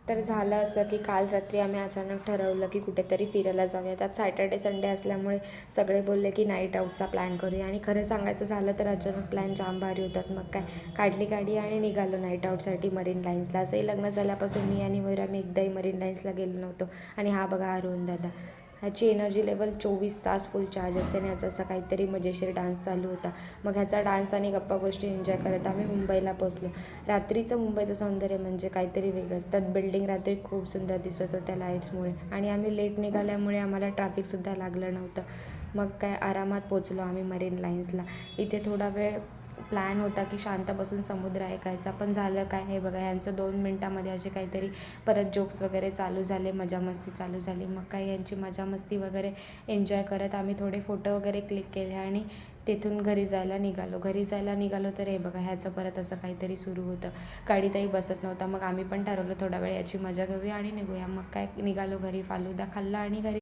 तर झालं असं की काल रात्री आम्ही अचानक ठरवलं की कुठेतरी फिरायला जाऊया. त्यात सॅटर्डे संडे असल्यामुळे सगळे बोलले की नाईट आऊटचा प्लॅन करूया आणि खरं सांगायचं झालं तर अचानक प्लॅन जाम भारी होतात. मग काय काढली गाडी आणि निघालो नाईट आऊटसाठी मरीन लाईन्सला. असंही लग्न झाल्यापासून मी आणि मयुरा मी एकदाही मरीन लाईन्सला गेलो नव्हतो. आणि हा बघा अरुण दादा, ह्याची एनर्जी लेवल 24 तास फुल चार्ज असते आणि ह्याचा असा काहीतरी मजेशीर डान्स चालू होता. मग ह्याचा डान्स आणि गप्पा गोष्टी एन्जॉय करत आम्ही मुंबईला पोचलो. रात्रीचं मुंबईचं सौंदर्य म्हणजे काहीतरी वेगळंच. त्यात बिल्डिंग रात्री खूप सुंदर दिसत होत्या लाईट्समुळे आणि आम्ही लेट निघाल्यामुळे आम्हाला ट्रॅफिकसुद्धा लागलं नव्हतं. मग काय आरामात पोचलो आम्ही मरीन लाईन्सला. इथे थोडा वेळ प्लॅन होता की शांत बसून समुद्र ऐकायचा, पण झालं काय हे बघा, ह्यांचं 2 मिनटामध्ये असे काहीतरी परत जोक्स वगैरे चालू झाले, मजामस्ती चालू झाली. मग काय यांची मजामस्ती वगैरे एन्जॉय करत आम्ही थोडे फोटो वगैरे क्लिक केले आणि तिथून घरी जायला निघालो तर हे बघा ह्याचं परत असं काहीतरी सुरू होतं. गाडीतही बसत नव्हता. मग आम्ही पण ठरवलं थोडा वेळ याची मजा घेऊया आणि निघूया. मग काय निघालो घरी, फालुदा खाल्ला आणि घरी